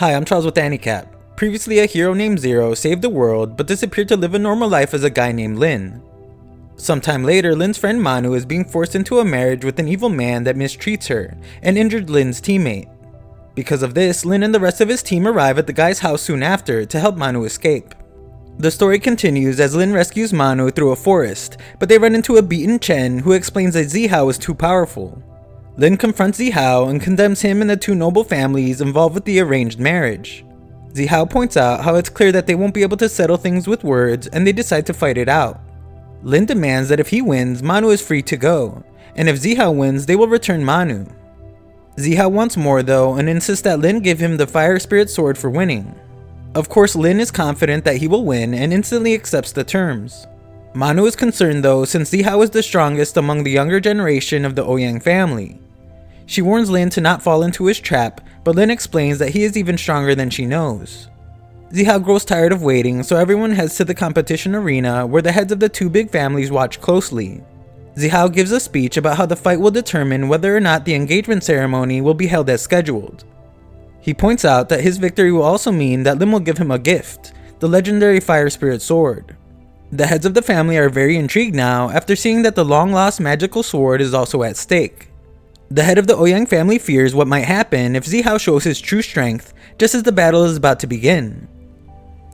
Hi, I'm Charles with AniCap. Previously, a hero named Zero saved the world, but disappeared to live a normal life as a guy named Lin. Sometime later, Lin's friend Manu is being forced into a marriage with an evil man that mistreats her, and injured Lin's teammate. Because of this, Lin and the rest of his team arrive at the guy's house soon after to help Manu escape. The story continues as Lin rescues Manu through a forest, but they run into a beaten Chen who explains that Zihao is too powerful. Lin confronts Zihao and condemns him and the two noble families involved with the arranged marriage. Zihao points out how it's clear that they won't be able to settle things with words, and they decide to fight it out. Lin demands that if he wins, Manu is free to go, and if Zihao wins, they will return Manu. Zihao wants more though, and insists that Lin give him the fire spirit sword for winning. Of course, Lin is confident that he will win and instantly accepts the terms. Manu is concerned though, since Zihao is the strongest among the younger generation of the Ouyang family. She warns Lin to not fall into his trap, but Lin explains that he is even stronger than she knows. Zihao grows tired of waiting, so everyone heads to the competition arena where the heads of the two big families watch closely. Zihao gives a speech about how the fight will determine whether or not the engagement ceremony will be held as scheduled. He points out that his victory will also mean that Lin will give him a gift, the legendary fire spirit sword. The heads of the family are very intrigued now after seeing that the long-lost magical sword is also at stake. The head of the Ouyang family fears what might happen if Zihao shows his true strength just as the battle is about to begin.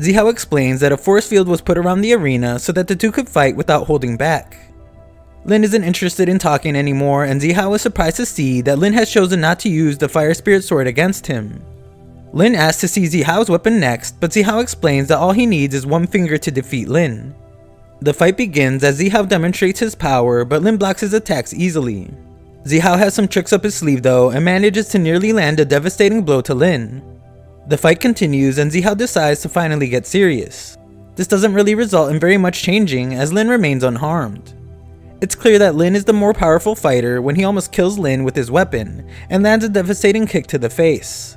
Zihao explains that a force field was put around the arena so that the two could fight without holding back. Lin isn't interested in talking anymore, and Zihao is surprised to see that Lin has chosen not to use the fire spirit sword against him. Lin asks to see Zihao's weapon next, but Zihao explains that all he needs is one finger to defeat Lin. The fight begins as Zihao demonstrates his power, but Lin blocks his attacks easily. Zihao has some tricks up his sleeve though, and manages to nearly land a devastating blow to Lin. The fight continues and Zihao decides to finally get serious. This doesn't really result in very much changing as Lin remains unharmed. It's clear that Lin is the more powerful fighter when he almost kills Lin with his weapon, and lands a devastating kick to the face.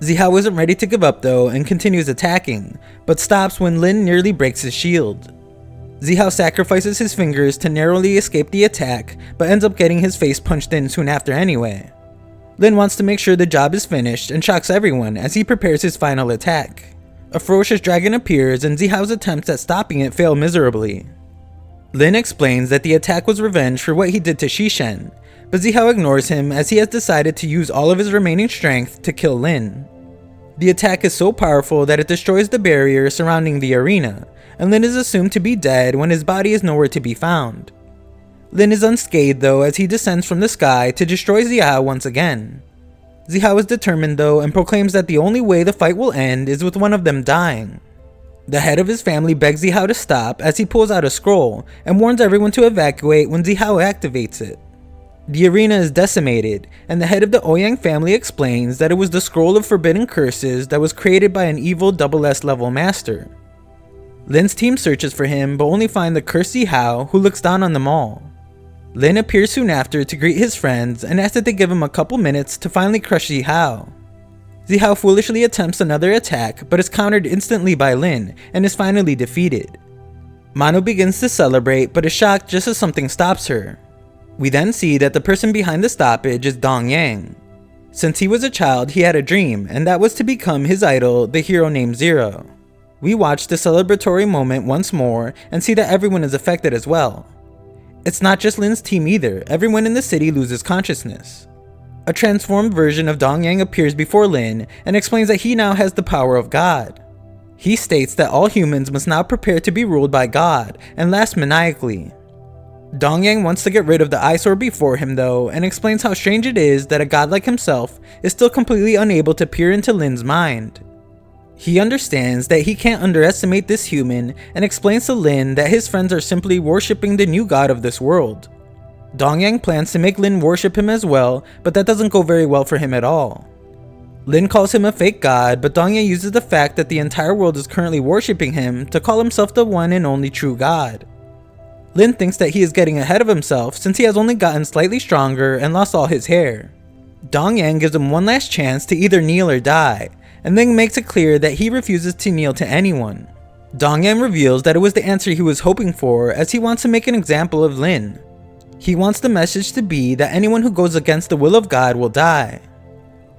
Zihao isn't ready to give up though and continues attacking, but stops when Lin nearly breaks his shield. Zihao sacrifices his fingers to narrowly escape the attack, but ends up getting his face punched in soon after anyway. Lin wants to make sure the job is finished and shocks everyone as he prepares his final attack. A ferocious dragon appears and Zihao's attempts at stopping it fail miserably. Lin explains that the attack was revenge for what he did to Shishen, but Zihao ignores him as he has decided to use all of his remaining strength to kill Lin. The attack is so powerful that it destroys the barrier surrounding the arena, and Lin is assumed to be dead when his body is nowhere to be found. Lin is unscathed though as he descends from the sky to destroy Zihao once again. Zihao is determined though and proclaims that the only way the fight will end is with one of them dying. The head of his family begs Zihao to stop as he pulls out a scroll and warns everyone to evacuate when Zihao activates it. The arena is decimated, and the head of the Ouyang family explains that it was the scroll of forbidden curses that was created by an evil SS level master. Lin's team searches for him but only find the cursed Zihao who looks down on them all. Lin appears soon after to greet his friends and asks that they give him a couple minutes to finally crush Zihao. Zihao foolishly attempts another attack but is countered instantly by Lin and is finally defeated. Manu begins to celebrate but is shocked just as something stops her. We then see that the person behind the stoppage is Dong Yang. Since he was a child, he had a dream, and that was to become his idol, the hero named Zero. We watch the celebratory moment once more and see that everyone is affected as well. It's not just Lin's team either, everyone in the city loses consciousness. A transformed version of Dong Yang appears before Lin and explains that he now has the power of God. He states that all humans must now prepare to be ruled by God and last maniacally. Dong Yang wants to get rid of the eyesore before him though, and explains how strange it is that a god like himself is still completely unable to peer into Lin's mind. He understands that he can't underestimate this human and explains to Lin that his friends are simply worshipping the new god of this world. Dong Yang plans to make Lin worship him as well, but that doesn't go very well for him at all. Lin calls him a fake god, but Dong Yang uses the fact that the entire world is currently worshipping him to call himself the one and only true god. Lin thinks that he is getting ahead of himself since he has only gotten slightly stronger and lost all his hair. Dong Yang gives him one last chance to either kneel or die, and then makes it clear that he refuses to kneel to anyone. Dong Yang reveals that it was the answer he was hoping for as he wants to make an example of Lin. He wants the message to be that anyone who goes against the will of God will die.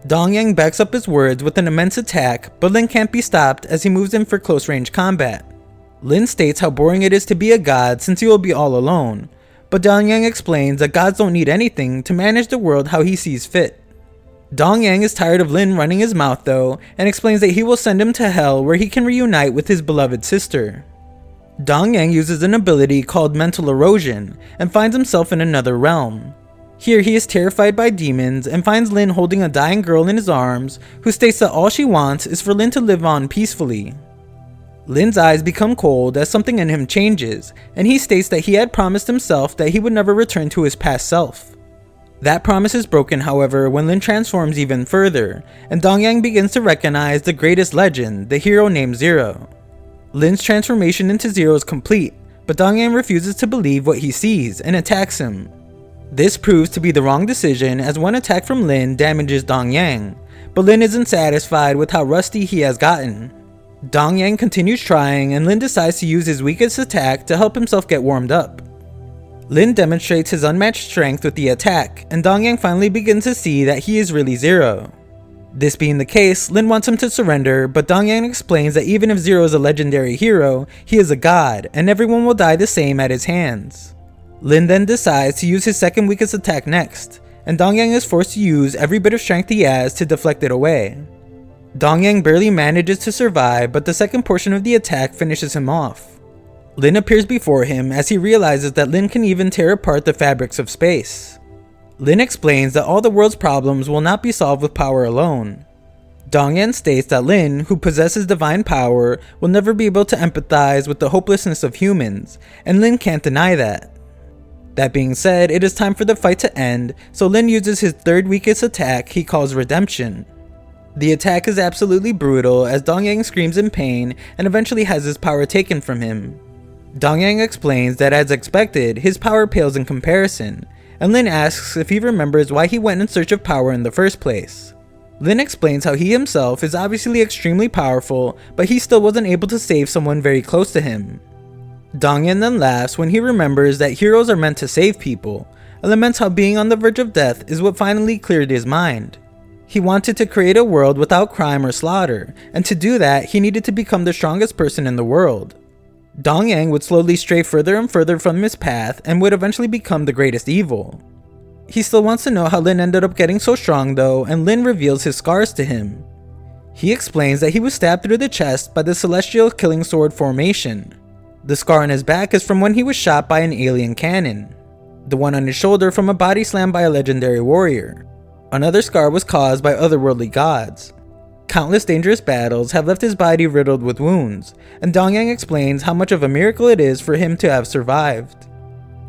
Dongyang backs up his words with an immense attack, but Lin can't be stopped as he moves in for close range combat. Lin states how boring it is to be a god since he will be all alone, but Dongyang explains that gods don't need anything to manage the world how he sees fit. Dongyang is tired of Lin running his mouth though, and explains that he will send him to hell where he can reunite with his beloved sister. Dongyang uses an ability called mental erosion and finds himself in another realm. Here he is terrified by demons and finds Lin holding a dying girl in his arms who states that all she wants is for Lin to live on peacefully. Lin's eyes become cold as something in him changes, and he states that he had promised himself that he would never return to his past self. That promise is broken, however, when Lin transforms even further, and Dongyang begins to recognize the greatest legend, the hero named Zero. Lin's transformation into Zero is complete, but Dongyang refuses to believe what he sees and attacks him. This proves to be the wrong decision as one attack from Lin damages Dongyang, but Lin isn't satisfied with how rusty he has gotten. Dongyang continues trying, and Lin decides to use his weakest attack to help himself get warmed up. Lin demonstrates his unmatched strength with the attack, and Dongyang finally begins to see that he is really Zero. This being the case, Lin wants him to surrender, but Dongyang explains that even if Zero is a legendary hero, he is a god, and everyone will die the same at his hands. Lin then decides to use his second weakest attack next, and Dongyang is forced to use every bit of strength he has to deflect it away. Dongyang barely manages to survive, but the second portion of the attack finishes him off. Lin appears before him as he realizes that Lin can even tear apart the fabrics of space. Lin explains that all the world's problems will not be solved with power alone. Dongyang states that Lin, who possesses divine power, will never be able to empathize with the hopelessness of humans, and Lin can't deny that. That being said, it is time for the fight to end, so Lin uses his third weakest attack he calls Redemption. The attack is absolutely brutal as Dongyang screams in pain and eventually has his power taken from him. Dongyang explains that as expected, his power pales in comparison, and Lin asks if he remembers why he went in search of power in the first place. Lin explains how he himself is obviously extremely powerful, but he still wasn't able to save someone very close to him. Dongyang then laughs when he remembers that heroes are meant to save people, and laments how being on the verge of death is what finally cleared his mind. He wanted to create a world without crime or slaughter, and to do that, he needed to become the strongest person in the world. Dongyang would slowly stray further and further from his path and would eventually become the greatest evil. He still wants to know how Lin ended up getting so strong though, and Lin reveals his scars to him. He explains that he was stabbed through the chest by the celestial killing sword formation. The scar on his back is from when he was shot by an alien cannon. The one on his shoulder from a body slam by a legendary warrior. Another scar was caused by otherworldly gods. Countless dangerous battles have left his body riddled with wounds, and Dongyang explains how much of a miracle it is for him to have survived.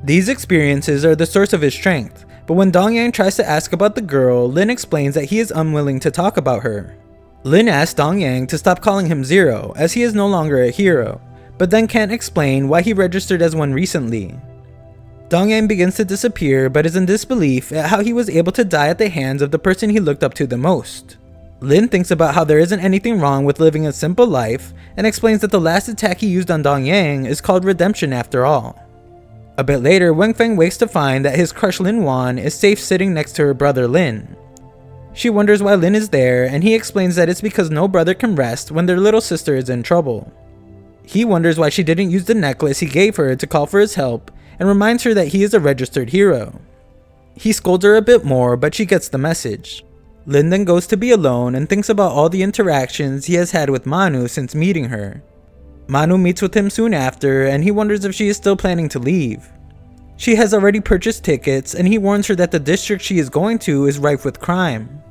These experiences are the source of his strength, but when Dongyang tries to ask about the girl, Lin explains that he is unwilling to talk about her. Lin asks Dongyang to stop calling him Zero, as he is no longer a hero, but then can't explain why he registered as one recently. Dongyang begins to disappear, but is in disbelief at how he was able to die at the hands of the person he looked up to the most. Lin thinks about how there isn't anything wrong with living a simple life, and explains that the last attack he used on Dongyang is called Redemption after all. A bit later, Wenfeng wakes to find that his crush Lin Wan is safe sitting next to her brother Lin. She wonders why Lin is there, and he explains that it's because no brother can rest when their little sister is in trouble. He wonders why she didn't use the necklace he gave her to call for his help, and reminds her that he is a registered hero. He scolds her a bit more, but she gets the message. Lin then goes to be alone and thinks about all the interactions he has had with Manu since meeting her. Manu meets with him soon after, and he wonders if she is still planning to leave. She has already purchased tickets, and he warns her that the district she is going to is rife with crime.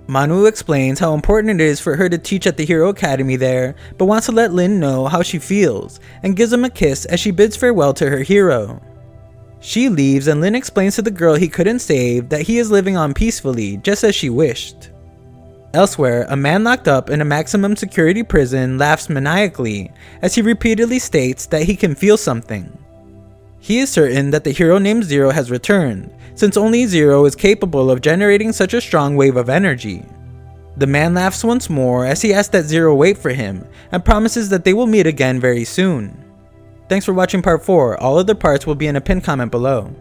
Manu explains how important it is for her to teach at the Hero Academy there, but wants to let Lin know how she feels, and gives him a kiss as she bids farewell to her hero. She leaves, and Lin explains to the girl he couldn't save that he is living on peacefully, just as she wished. Elsewhere, a man locked up in a maximum security prison laughs maniacally as he repeatedly states that he can feel something. He is certain that the hero named Zero has returned, since only Zero is capable of generating such a strong wave of energy. The man laughs once more as he asks that Zero wait for him, and promises that they will meet again very soon. Thanks for watching part 4, all other parts will be in a pinned comment below.